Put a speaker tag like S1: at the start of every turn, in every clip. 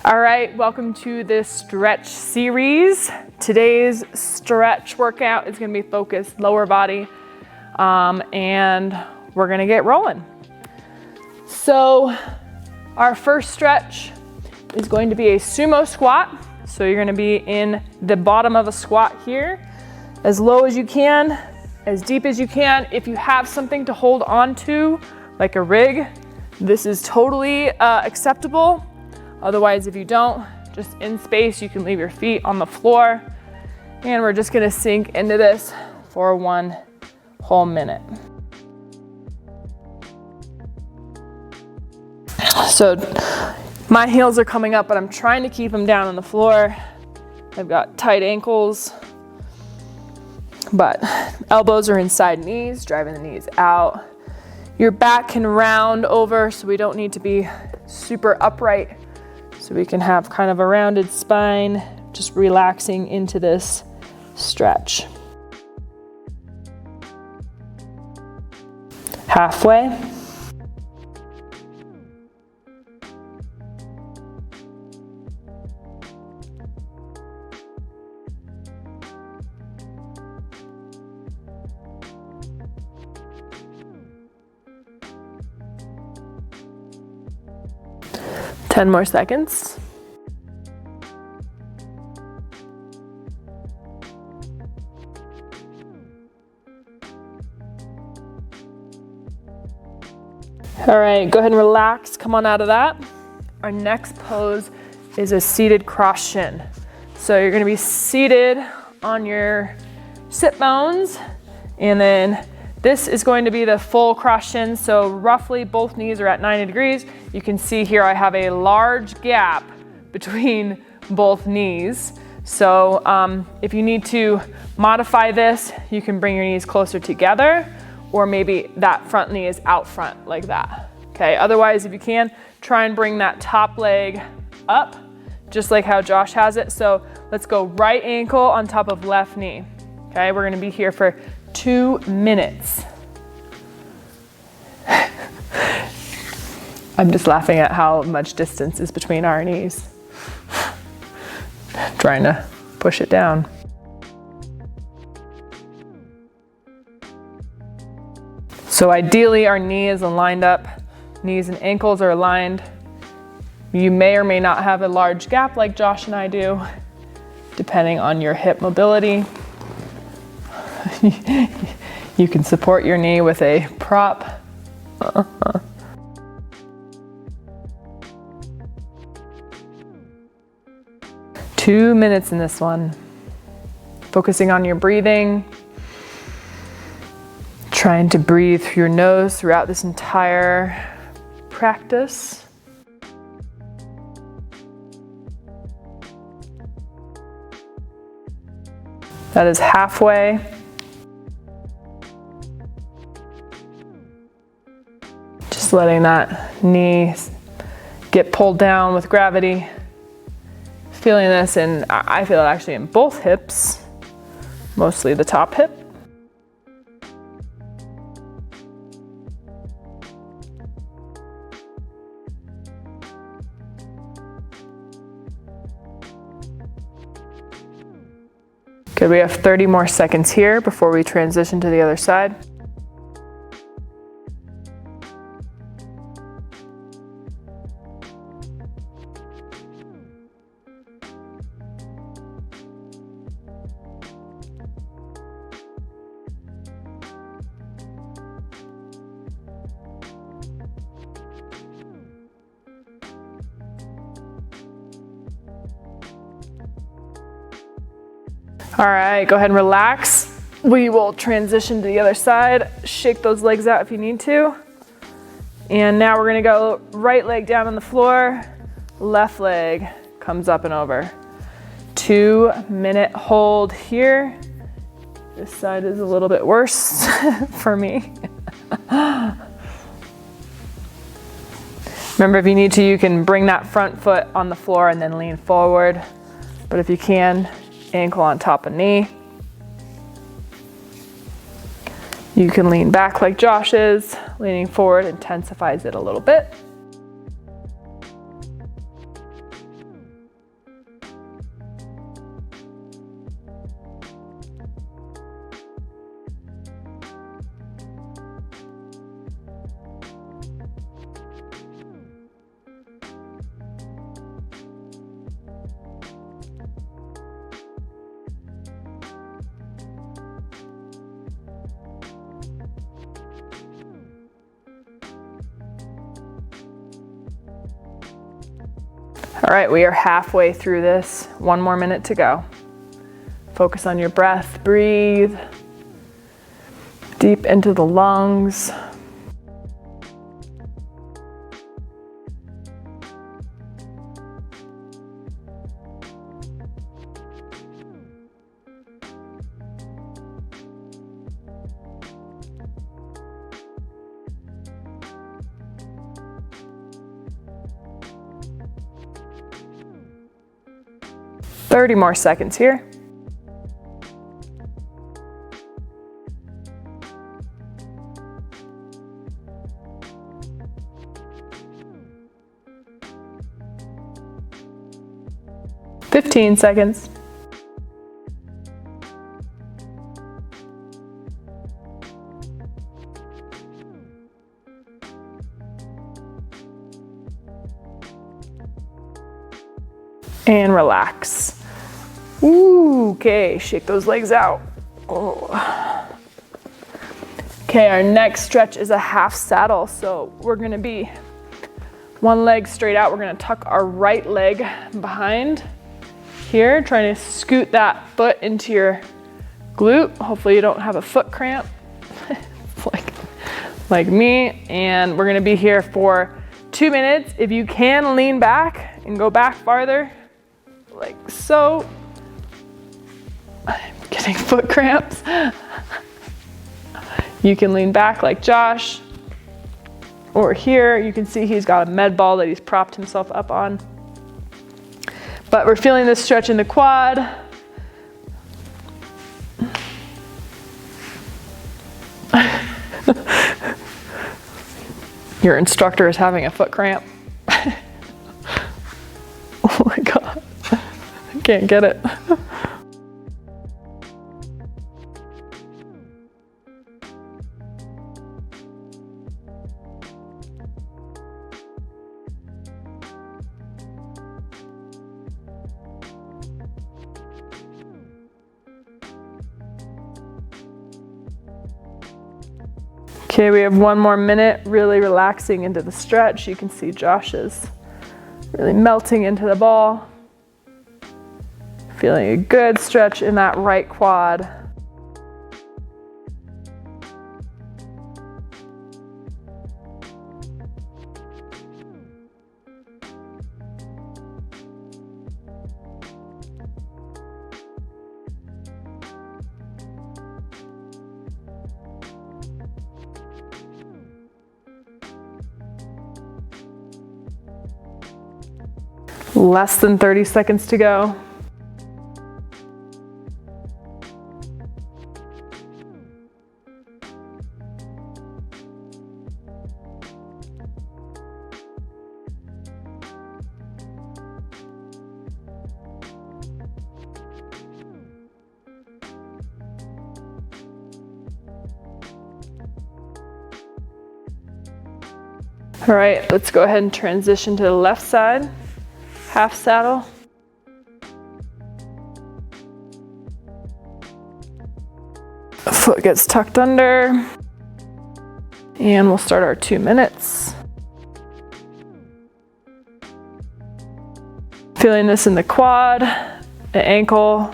S1: All right, welcome to this stretch series. Today's stretch workout is gonna be focused lower body, and we're gonna get rolling. So our first stretch is going to be a sumo squat. So you're gonna be in the bottom of a squat here, as low as you can, as deep as you can. If you have something to hold on to, like a rig, this is totally acceptable. Otherwise, if you don't, just in space, you can leave your feet on the floor. And we're just gonna sink into this for 1 whole minute. So my heels are coming up, but I'm trying to keep them down on the floor. I've got tight ankles, but elbows are inside knees, driving the knees out. Your back can round over, so we don't need to be super upright. So we can have kind of a rounded spine, just relaxing into this stretch. Halfway. Ten more seconds. All right, go ahead and relax. Come on out of that. Our next pose is a seated cross shin. So you're gonna be seated on your sit bones, and then this is going to be the full cross shin. So roughly both knees are at 90 degrees. You can see here I have a large gap between both knees. So if you need to modify this, you can bring your knees closer together, or maybe that front knee is out front like that. Okay, otherwise if you can, try and bring that top leg up, just like how Josh has it. So let's go right ankle on top of left knee. Okay, we're gonna be here for 2 minutes. I'm just laughing at how much distance is between our knees. Trying to push it down. So ideally our knee is aligned up, knees and ankles are aligned. You may or may not have a large gap like Josh and I do, depending on your hip mobility. You can support your knee with a prop. 2 minutes in this one. Focusing on your breathing. Trying to breathe through your nose throughout this entire practice. That is halfway. Just letting that knee get pulled down with gravity. Feeling this, and I feel it actually in both hips, mostly the top hip. Good, we have 30 more seconds here before we transition to the other side. All right, go ahead and relax. We will transition to the other side. Shake those legs out if you need to. And now we're gonna go right leg down on the floor, left leg comes up and over. 2 minute hold here. This side is a little bit worse for me. Remember, if you need to, you can bring that front foot on the floor and then lean forward. But if you can, ankle on top of knee. You can lean back like Josh is. Leaning forward intensifies it a little bit. All right, we are halfway through this. 1 more minute to go. Focus on your breath, breathe deep into the lungs. Thirty more seconds here. Fifteen seconds. And relax. Ooh, okay, shake those legs out. Oh. Okay, our next stretch is a half saddle. So we're gonna be one leg straight out. We're gonna tuck our right leg behind here, trying to scoot that foot into your glute. Hopefully you don't have a foot cramp like me. And we're gonna be here for 2 minutes. If you can lean back and go back farther, like so. I'm getting foot cramps. You can lean back like Josh. Or here, you can see he's got a med ball that he's propped himself up on. But we're feeling this stretch in the quad. Your instructor is having a foot cramp. Oh my God, I can't get it. Okay, we have 1 more minute, really relaxing into the stretch. You can see Josh is really melting into the ball. Feeling a good stretch in that right quad. Less than 30 seconds to go. All right, let's go ahead and transition to the left side. Half saddle. Foot gets tucked under. And we'll start our 2 minutes. Feeling this in the quad, the ankle.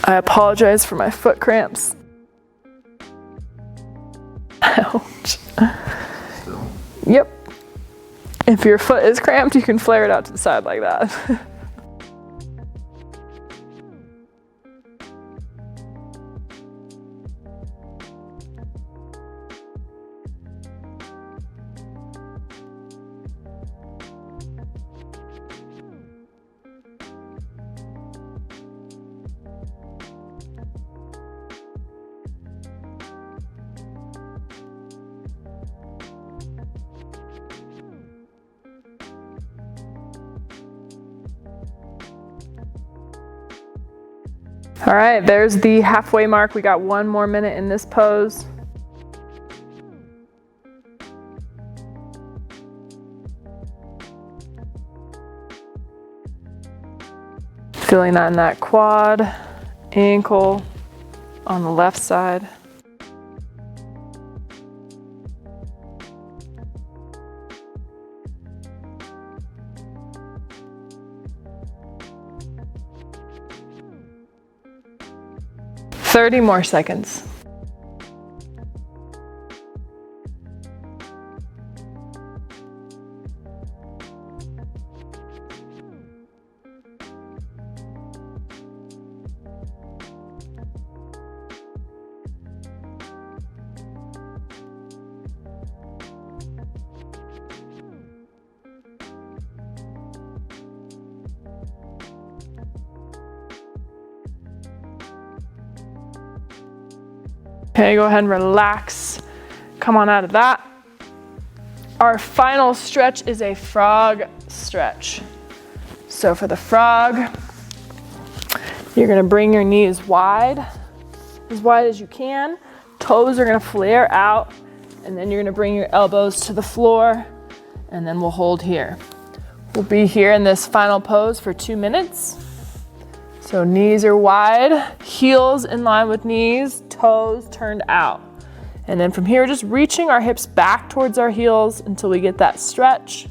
S1: I apologize for my foot cramps. Ouch. Yep. If your foot is cramped, you can flare it out to the side like that. All right, there's the halfway mark. We got 1 more minute in this pose. Feeling that in that quad, ankle on the left side. 30 more seconds. Okay, go ahead and relax. Come on out of that. Our final stretch is a frog stretch. So for the frog, you're gonna bring your knees wide as you can. Toes are gonna flare out, and then you're gonna bring your elbows to the floor, and then we'll hold here. We'll be here in this final pose for 2 minutes. So knees are wide, heels in line with knees, toes turned out. And then from here, just reaching our hips back towards our heels until we get that stretch.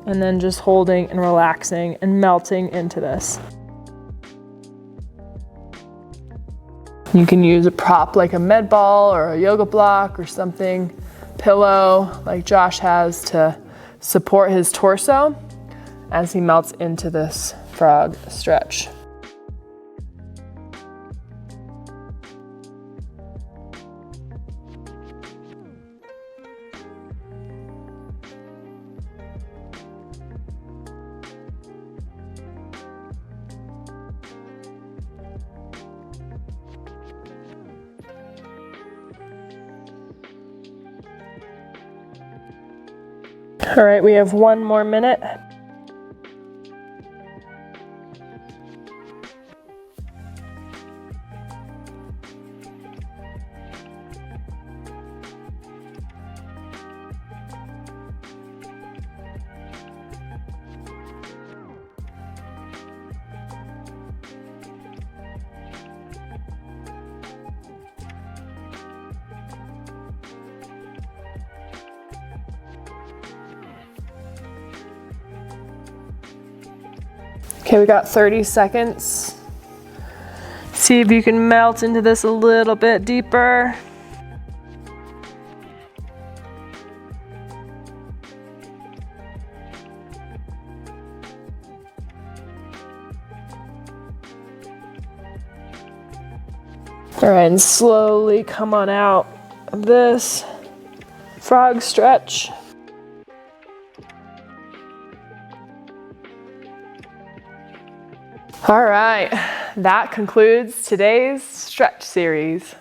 S1: And then just holding and relaxing and melting into this. You can use a prop like a med ball or a yoga block or something, pillow like Josh has to support his torso as he melts into this frog stretch. All right, we have 1 more minute. Okay, we got 30 seconds. See if you can melt into this a little bit deeper. All right, and slowly come on out of this frog stretch. All right, that concludes today's stretch series.